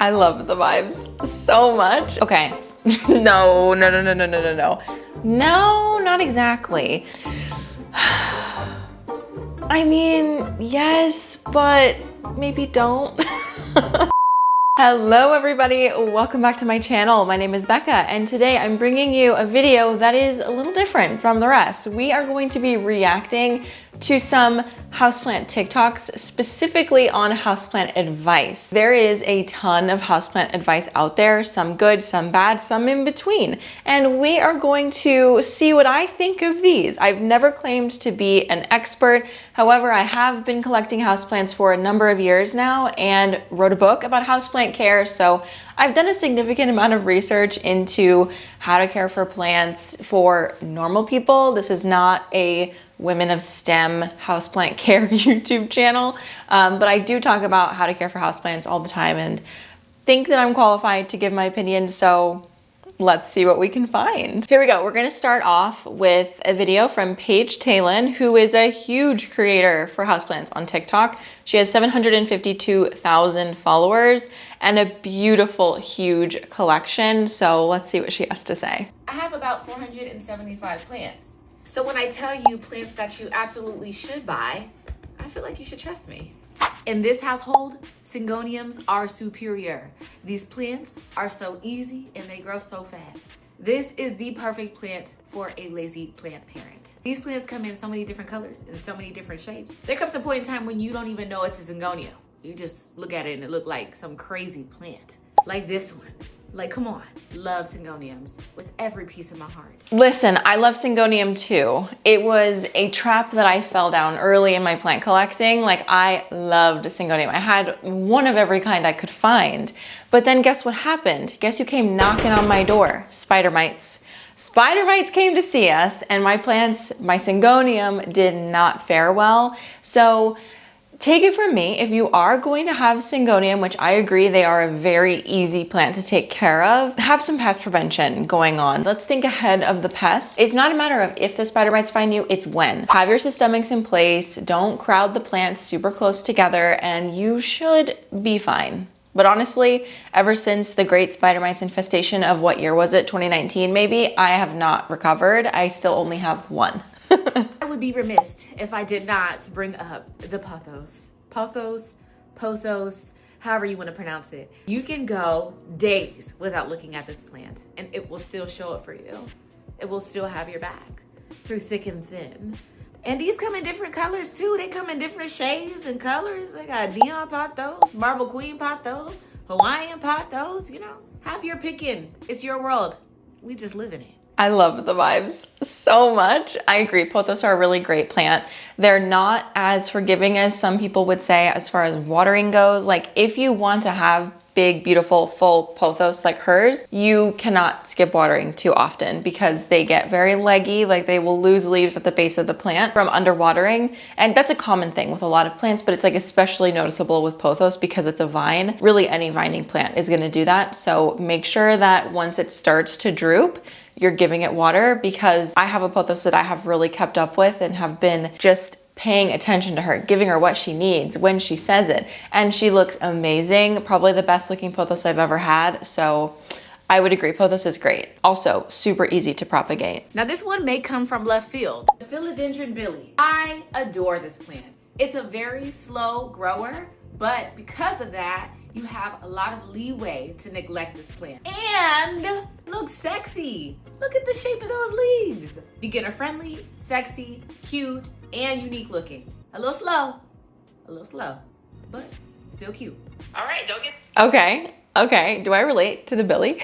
I love the vibes so much. Okay, no. No, not exactly. I mean, yes, but maybe don't. Hello everybody, welcome back to my channel. My name is Becca and today I'm bringing you a video that is a little different from the rest. We are going to be reacting to some houseplant TikToks, specifically on houseplant advice. There is a ton of houseplant advice out there, some good, some bad, some in between. And we are going to see what I think of these. I've never claimed to be an expert. However, I have been collecting houseplants for a number of years now and wrote a book about houseplant care. So I've done a significant amount of research into how to care for plants for normal people. This is not a Women of STEM houseplant care YouTube channel, but I do talk about how to care for houseplants all the time and think that I'm qualified to give my opinion, so let's see what we can find. Here we go. We're gonna start off with a video from Paige Talon, who is a huge creator for houseplants on TikTok. She has 752,000 followers and a beautiful, huge collection. So let's see what she has to say. I have about 475 plants. So when I tell you plants that you absolutely should buy, I feel like you should trust me. In this household, syngoniums are superior. These plants are so easy and they grow so fast. This is the perfect plant for a lazy plant parent. These plants come in so many different colors and so many different shapes. There comes a point in time when you don't even know it's a syngonium. You just look at it and it look like some crazy plant. Like this one. Like, come on, love syngoniums with every piece of my heart. Listen, I love syngonium too. It was a trap that I fell down early in my plant collecting. Like, I loved syngonium. I had one of every kind I could find. But then guess what happened? Guess who came knocking on my door? Spider mites. Spider mites came to see us and my plants, my syngonium did not fare well. So take it from me, if you are going to have syngonium, which I agree they are a very easy plant to take care of, have some pest prevention going on. Let's think ahead of the pests. It's not a matter of if the spider mites find you, it's when. Have your systemics in place, don't crowd the plants super close together, and you should be fine. But honestly, ever since the great spider mites infestation of what year was it, 2019 maybe, I have not recovered. I still only have one. I would be remiss if I did not bring up the pothos. Pothos, however you want to pronounce it. You can go days without looking at this plant and it will still show up for you. It will still have your back through thick and thin. And these come in different colors too. They come in different shades and colors. They got neon pothos, marble queen pothos, Hawaiian pothos, you know. Have your picking. It's your world. We just live in it. I love the vibes so much. I agree, pothos are a really great plant. They're not as forgiving as some people would say as far as watering goes. Like, if you want to have big, beautiful, full pothos like hers, you cannot skip watering too often because they get very leggy, like they will lose leaves at the base of the plant from underwatering. And that's a common thing with a lot of plants, but it's like especially noticeable with pothos because it's a vine. Really, any vining plant is gonna do that. So make sure that once it starts to droop, you're giving it water, because I have a pothos that I have really kept up with and have been just paying attention to her, giving her what she needs when she says it. And she looks amazing, probably the best looking pothos I've ever had. So I would agree, pothos is great. Also, super easy to propagate. Now this one may come from left field. The Philodendron Billy. I adore this plant. It's a very slow grower, but because of that, you have a lot of leeway to neglect this plant. And looks sexy. Look at the shape of those leaves. Beginner friendly, sexy, cute, and unique looking. A little slow, but still cute. All right, don't get... Okay, do I relate to the Billy?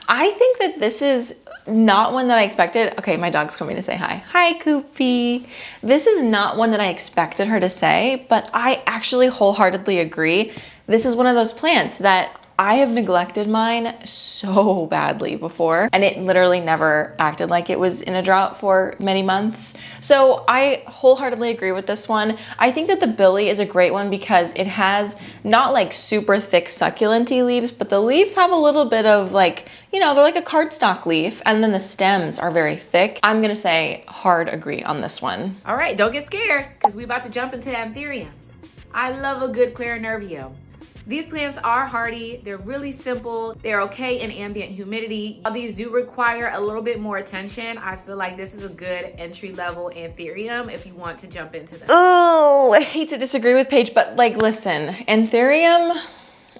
I think that this is not one that I expected. Okay, my dog's coming to say hi. Hi, Koopy. This is not one that I expected her to say, but I actually wholeheartedly agree. This is one of those plants that I have neglected mine so badly before, and it literally never acted like it was in a drought for many months. So I wholeheartedly agree with this one. I think that the Billy is a great one because it has not like super thick succulent-y leaves, but the leaves have a little bit of like, you know, they're like a cardstock leaf, and then the stems are very thick. I'm gonna say hard agree on this one. All right, don't get scared because we about to jump into anthuriums. I love a good clarinervium. These plants are hardy. They're really simple. They're okay in ambient humidity. While these do require a little bit more attention, I feel like this is a good entry-level anthurium if you want to jump into them. Oh, I hate to disagree with Paige, but like, listen, anthurium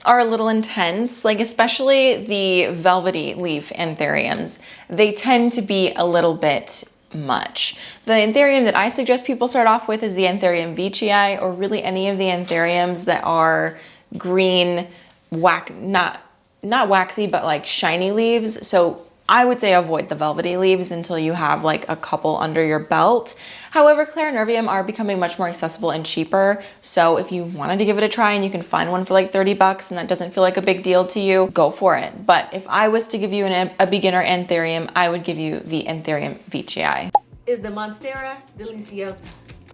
are a little intense, like especially the velvety leaf anthuriums. They tend to be a little bit much. The anthurium that I suggest people start off with is the Anthurium veitchii, or really any of the anthuriums that are green, not waxy, but like shiny leaves. So I would say avoid the velvety leaves until you have like a couple under your belt. However, Clarinervium are becoming much more accessible and cheaper. So if you wanted to give it a try and you can find one for like 30 bucks and that doesn't feel like a big deal to you, go for it. But if I was to give you a beginner anthurium, I would give you the Anthurium veitchii. Is the Monstera deliciosa.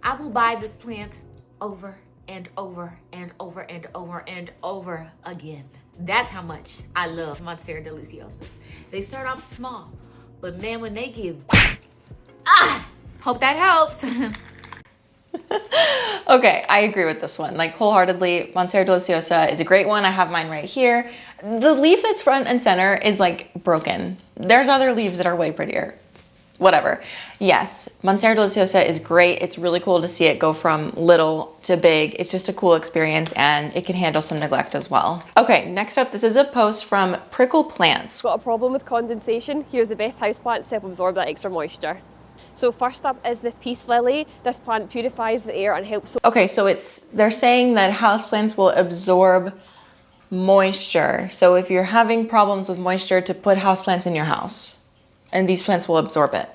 I will buy this plant over and over and over and over and over again. That's how much I love Monstera deliciosas. They start off small, but man, when they give, hope that helps. Okay, I agree with this one. Like wholeheartedly, Monstera deliciosa is a great one. I have mine right here. The leaf that's front and center is like broken. There's other leaves that are way prettier. Whatever. Yes, Monstera deliciosa is great. It's really cool to see it go from little to big. It's just a cool experience and it can handle some neglect as well. Okay, next up, this is a post from Prickle Plants. Got a problem with condensation? Here's the best houseplants to help absorb that extra moisture. So first up is the peace lily. This plant purifies the air and helps. Okay, so they're saying that houseplants will absorb moisture. So if you're having problems with moisture, to put houseplants in your house. And these plants will absorb it.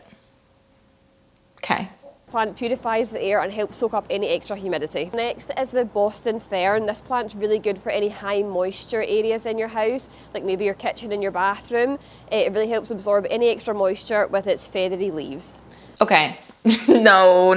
Okay. Plant purifies the air and helps soak up any extra humidity. Next is the Boston fern. This plant's really good for any high moisture areas in your house, like maybe your kitchen and your bathroom. It really helps absorb any extra moisture with its feathery leaves. Okay. No.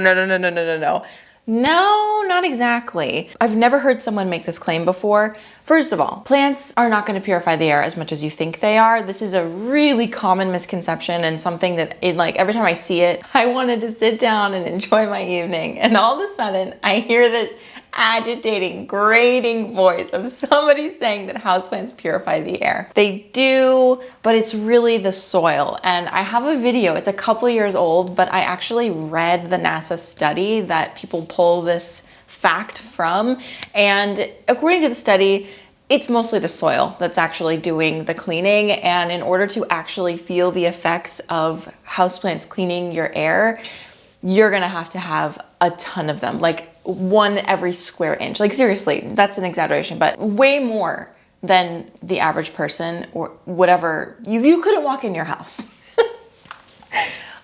No, not exactly. I've never heard someone make this claim before. First of all, plants are not going to purify the air as much as you think they are. This is a really common misconception and something that every time I see it, I wanted to sit down and enjoy my evening. And all of a sudden I hear this agitating, grating voice of somebody saying that houseplants purify the air. They do, but it's really the soil. And I have a video, it's a couple years old, but I actually read the NASA study that people pull this fact from. And according to the study, it's mostly the soil that's actually doing the cleaning. And in order to actually feel the effects of houseplants cleaning your air, you're gonna have to have a ton of them, like one every square inch. Like seriously, that's an exaggeration, but way more than the average person or whatever. You couldn't walk in your house.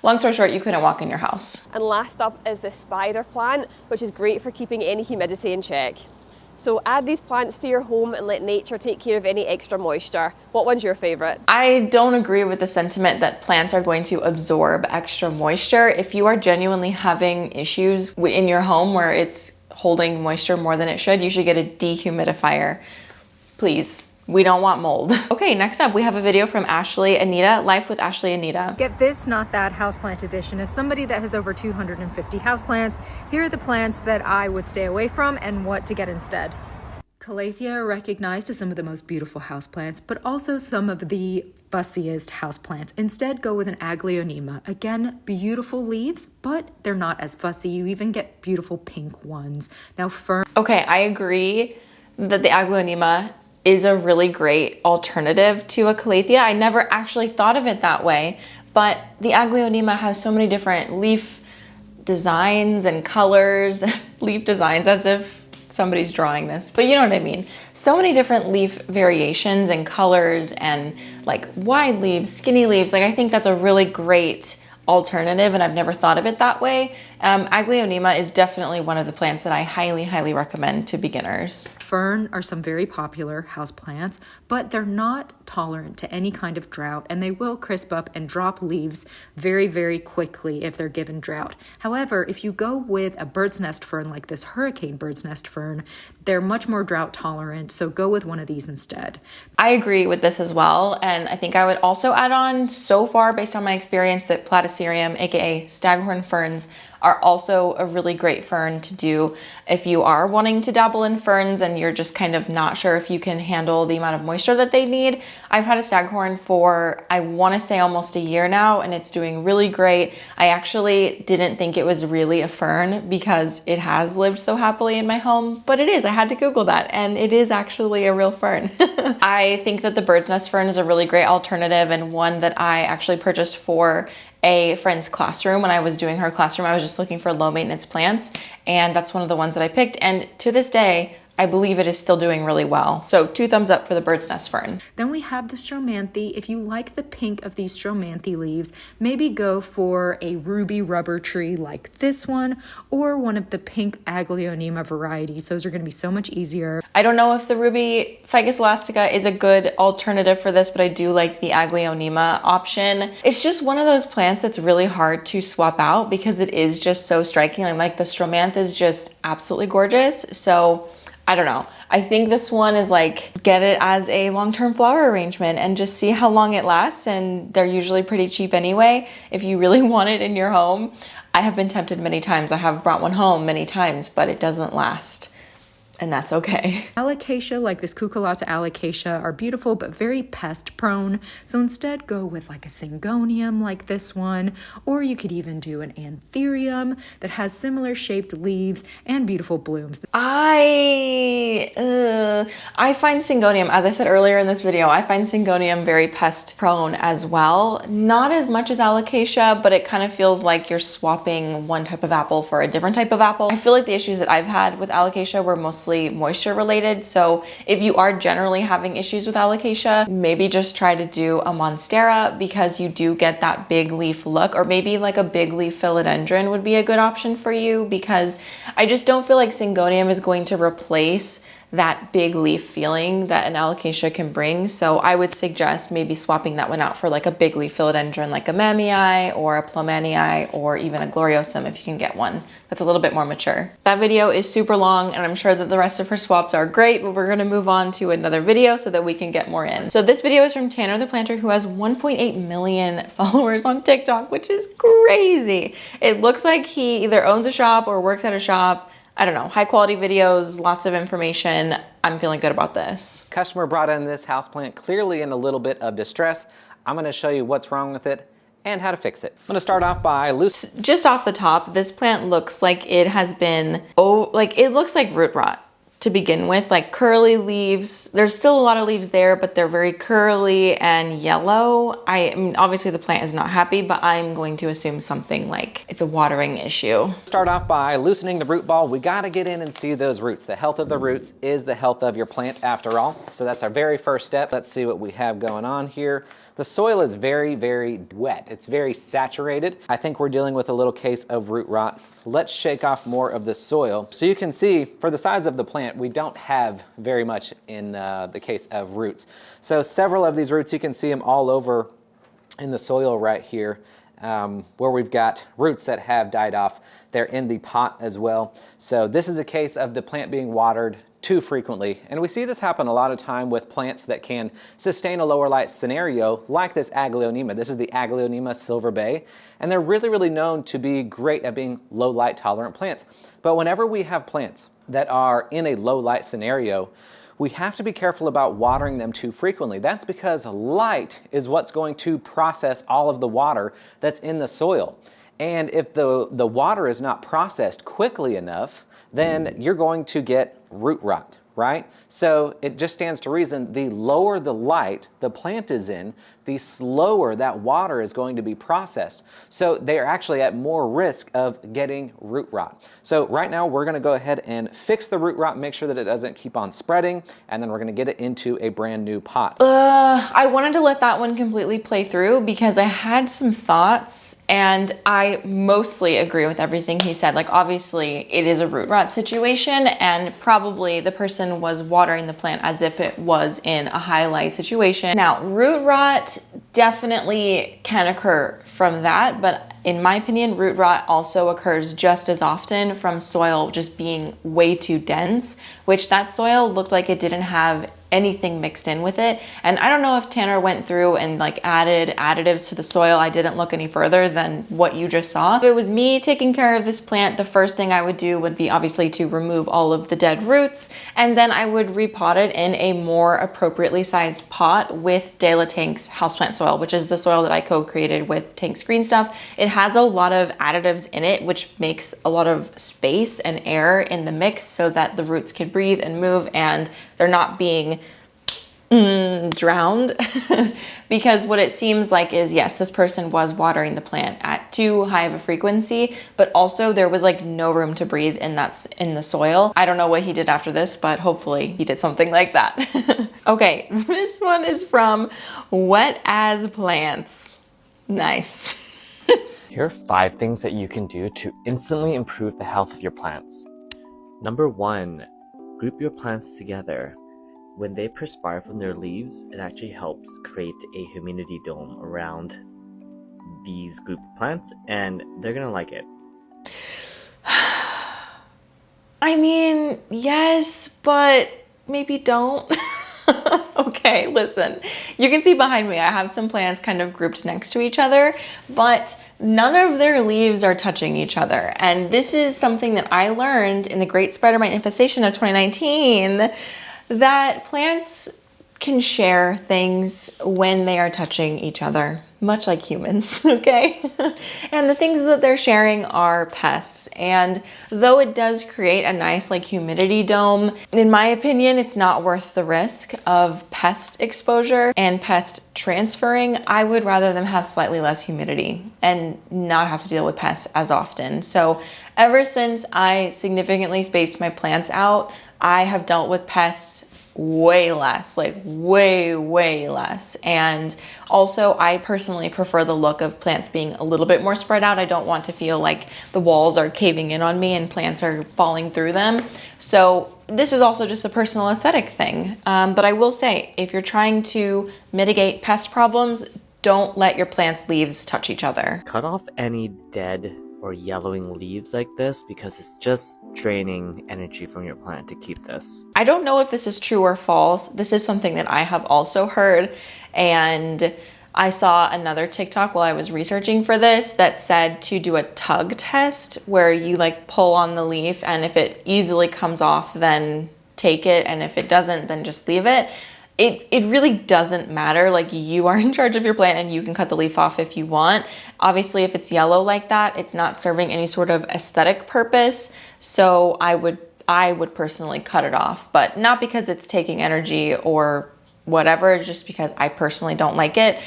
Long story short, you couldn't walk in your house. And last up is the spider plant, which is great for keeping any humidity in check. So add these plants to your home and let nature take care of any extra moisture. What one's your favorite? I don't agree with the sentiment that plants are going to absorb extra moisture. If you are genuinely having issues in your home where it's holding moisture more than it should, you should get a dehumidifier. Please. We don't want mold. Okay, next up we have a video from Ashley Anita, Life with Ashley Anita. Get this, not that houseplant edition. As somebody that has over 250 houseplants, here are the plants that I would stay away from and what to get instead. Calathea are recognized as some of the most beautiful houseplants, but also some of the fussiest houseplants. Instead, go with an Aglaonema. Again, beautiful leaves, but they're not as fussy. You even get beautiful pink ones. Now, fern. Okay, I agree that the Aglaonema is a really great alternative to a Calathea. I never actually thought of it that way, but the Aglaonema has so many different leaf designs and colors, leaf designs as if somebody's drawing this, but you know what I mean. So many different leaf variations and colors and like wide leaves, skinny leaves. Like I think that's a really great alternative and I've never thought of it that way. Aglaonema is definitely one of the plants that I highly, highly recommend to beginners. Fern are some very popular houseplants, but they're not tolerant to any kind of drought and they will crisp up and drop leaves very, very quickly if they're given drought. However, if you go with a bird's nest fern like this hurricane bird's nest fern, they're much more drought tolerant, so go with one of these instead. I agree with this as well, and I think I would also add on, so far based on my experience, that Platycerium, aka staghorn ferns, are also a really great fern to do if you are wanting to dabble in ferns and you're just kind of not sure if you can handle the amount of moisture that they need. I've had a staghorn for, I want to say, almost a year now, and it's doing really great. I actually didn't think it was really a fern because it has lived so happily in my home, but it is. I had to Google that, and it is actually a real fern. I think that the bird's nest fern is a really great alternative, and one that I actually purchased for a friend's classroom. When I was doing her classroom, I was just looking for low maintenance plants, and that's one of the ones that I picked. And to this day, I believe it is still doing really well. So 2 thumbs up for the bird's nest fern. Then we have the Stromanthe. If you like the pink of these Stromanthe leaves, maybe go for a ruby rubber tree like this one, or one of the pink Aglaonema varieties. Those are going to be so much easier. I don't know if the ruby Ficus elastica is a good alternative for this, but I do like the Aglaonema option. It's just one of those plants that's really hard to swap out because it is just so striking. And like the Stromanthe is just absolutely gorgeous. So I don't know. I think this one is like, get it as a long-term flower arrangement and just see how long it lasts. And they're usually pretty cheap anyway if you really want it in your home. I have been tempted many times. I have brought one home many times, but it doesn't last. And that's okay. Alocasia, like this Cucullata alocasia, are beautiful but very pest prone. So instead go with like a Syngonium like this one, or you could even do an Anthurium that has similar shaped leaves and beautiful blooms. I find Syngonium, as I said earlier in this video, I find Syngonium very pest prone as well. Not as much as Alocasia, but it kind of feels like you're swapping one type of apple for a different type of apple. I feel like the issues that I've had with Alocasia were mostly moisture related. So if you are generally having issues with Alocasia, maybe just try to do a Monstera because you do get that big leaf look, or maybe like a big leaf Philodendron would be a good option for you, because I just don't feel like Syngonium is going to replace that big leaf feeling that an Alocasia can bring. So I would suggest maybe swapping that one out for like a big leaf Philodendron like a Mamii or a Plumanii, or even a Gloriosum if you can get one that's a little bit more mature. That video is super long, and I'm sure that the rest of her swaps are great, but we're gonna move on to another video so that we can get more in. So this video is from Tanner the Planter, who has 1.8 million followers on TikTok, which is crazy. It looks like he either owns a shop or works at a shop. I don't know, high quality videos, lots of information. I'm feeling good about this. Customer brought in this houseplant clearly in a little bit of distress. I'm gonna show you what's wrong with it and how to fix it. I'm gonna start off by just off the top, this plant looks like it has been, it looks like root rot to begin with, like curly leaves. There's still a lot of leaves there, but they're very curly and yellow. I mean, obviously the plant is not happy, but I'm going to assume something like it's a watering issue. Start off by loosening the root ball. We gotta get in and see those roots. The health of the roots is the health of your plant after all. So that's our very first step. Let's see what we have going on here. The soil is very, very wet. It's very saturated. I think we're dealing with a little case of root rot. Let's shake off more of the soil. So you can see, for the size of the plant, we don't have very much in the case of roots. So several of these roots, you can see them all over in the soil right here, where we've got roots that have died off. They're in the pot as well. So this is a case of the plant being watered too frequently. And we see this happen a lot of time with plants that can sustain a lower light scenario like this Aglaonema. This is the Aglaonema Silver Bay, and they're really, really known to be great at being low light tolerant plants. But whenever we have plants that are in a low light scenario, we have to be careful about watering them too frequently. That's because light is what's going to process all of the water that's in the soil. And if the water is not processed quickly enough, then you're going to get root rot, right? So it just stands to reason, the lower the light the plant is in, the slower that water is going to be processed. So they are actually at more risk of getting root rot. So right now we're gonna go ahead and fix the root rot, make sure that it doesn't keep on spreading, and then we're gonna get it into a brand new pot. I wanted to let that one completely play through because I had some thoughts, and I mostly agree with everything he said. Like, obviously it is a root rot situation, and probably the person was watering the plant as if it was in a high light situation. Now, root rot definitely can occur from that, but in my opinion, root rot also occurs just as often from soil just being way too dense, which that soil looked like it didn't have anything mixed in with it. And I don't know if Tanner went through and like added additives to the soil. I didn't look any further than what you just saw. If it was me taking care of this plant, the first thing I would do would be obviously to remove all of the dead roots, and then I would repot it in a more appropriately sized pot with De La Tank's houseplant soil, which is the soil that I co-created with Tank's Green Stuff. It has a lot of additives in it, which makes a lot of space and air in the mix so that the roots can breathe and move and they're not being drowned. Because what it seems like is, yes, this person was watering the plant at too high of a frequency, but also there was like no room to breathe in the soil. I don't know what he did after this, but hopefully he did something like that. Okay, this one is from Wet As Plants. Nice. Here are 5 things that you can do to instantly improve the health of your plants. Number 1, group your plants together. When they perspire from their leaves, it actually helps create a humidity dome around these group of plants, and they're gonna like it. I mean, yes, but maybe don't. Okay, listen, you can see behind me, I have some plants kind of grouped next to each other, but none of their leaves are touching each other. And this is something that I learned in the Great Spider Mite Infestation of 2019, that plants can share things when they are touching each other, much like humans, okay? And the things that they're sharing are pests. And though it does create a nice like humidity dome, in my opinion, it's not worth the risk of pest exposure and pest transferring. I would rather them have slightly less humidity and not have to deal with pests as often. So ever since I significantly spaced my plants out, I have dealt with pests way less, like way less. And also I personally prefer the look of plants being a little bit more spread out. I don't want to feel like the walls are caving in on me and plants are falling through them. So this is also just a personal aesthetic thing. But I will say, if you're trying to mitigate pest problems, don't let your plant's leaves touch each other. Cut off any dead or yellowing leaves like this, because it's just draining energy from your plant to keep this. I don't know if this is true or false. This is something that I have also heard, and I saw another TikTok while I was researching for this that said to do a tug test where you like pull on the leaf, and if it easily comes off, then take it, and if it doesn't, then just leave it. It really doesn't matter. Like, you are in charge of your plant and you can cut the leaf off if you want. Obviously, if it's yellow like that, it's not serving any sort of aesthetic purpose. So I would personally cut it off, but not because it's taking energy or whatever, just because I personally don't like it.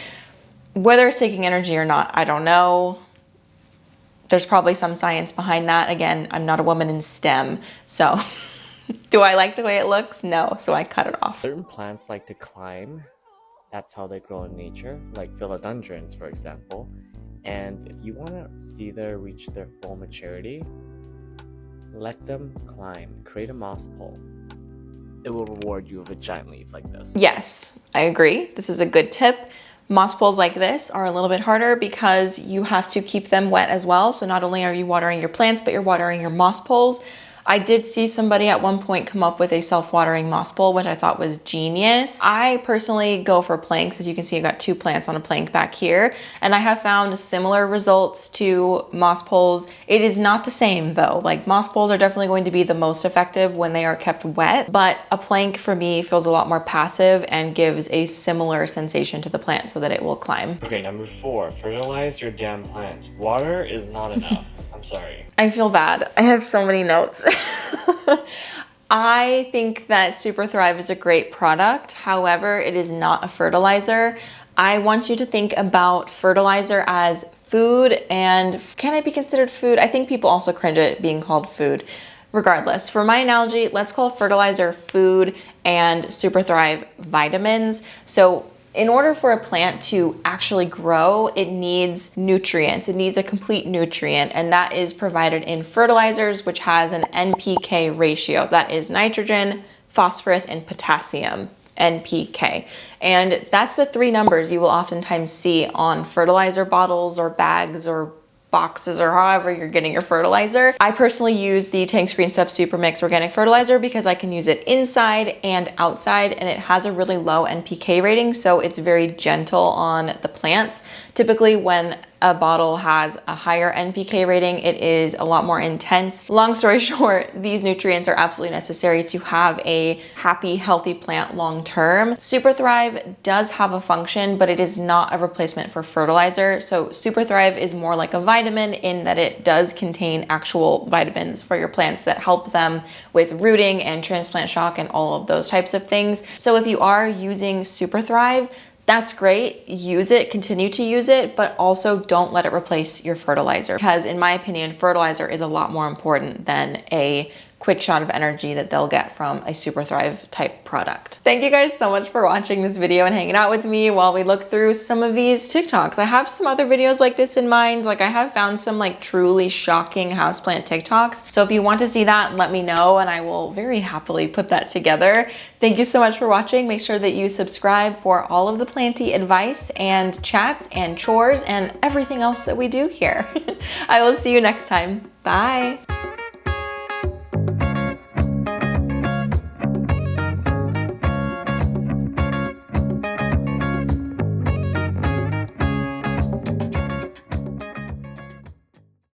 Whether it's taking energy or not, I don't know. There's probably some science behind that. Again, I'm not a woman in STEM, so do I like the way it looks? No, so I cut it off. Certain plants like to climb. That's how they grow in nature, like philodendrons, for example. And if you want to see them reach their full maturity, let them climb. Create a moss pole. It will reward you with a giant leaf like this. Yes, I agree. This is a good tip. Moss poles like this are a little bit harder because you have to keep them wet as well. So not only are you watering your plants, but you're watering your moss poles. I did see somebody at one point come up with a self-watering moss pole, which I thought was genius. I personally go for planks. As you can see, I've got 2 plants on a plank back here, and I have found similar results to moss poles. It is not the same though. Like, moss poles are definitely going to be the most effective when they are kept wet, but a plank for me feels a lot more passive and gives a similar sensation to the plant so that it will climb. Okay, number 4, fertilize your damn plants. Water is not enough. I'm sorry. I feel bad. I have so many notes. I think that Super Thrive is a great product. However, it is not a fertilizer. I want you to think about fertilizer as food, and can it be considered food? I think people also cringe at it being called food. Regardless, for my analogy, let's call fertilizer food and Super Thrive vitamins. So in order for a plant to actually grow, it needs nutrients. It needs a complete nutrient, and that is provided in fertilizers, which has an NPK ratio. That is nitrogen, phosphorus, and potassium, NPK. And that's the 3 numbers you will oftentimes see on fertilizer bottles or bags or boxes or however you're getting your fertilizer. I personally use the Tank Screen Stuff Super Mix organic fertilizer because I can use it inside and outside, and it has a really low NPK rating, so it's very gentle on the plants. Typically when a bottle has a higher NPK rating, it is a lot more intense. Long story short, these nutrients are absolutely necessary to have a happy, healthy plant long term. Super Thrive does have a function, but it is not a replacement for fertilizer. So Super Thrive is more like a vitamin in that it does contain actual vitamins for your plants that help them with rooting and transplant shock and all of those types of things. So if you are using Super Thrive, that's great, use it, continue to use it, but also don't let it replace your fertilizer, because in my opinion, fertilizer is a lot more important than a quick shot of energy that they'll get from a Super Thrive type product. Thank you guys so much for watching this video and hanging out with me while we look through some of these TikToks. I have some other videos like this in mind. Like I have found some like truly shocking houseplant TikToks. So if you want to see that, let me know and I will very happily put that together. Thank you so much for watching. Make sure that you subscribe for all of the planty advice and chats and chores and everything else that we do here. I will see you next time. Bye.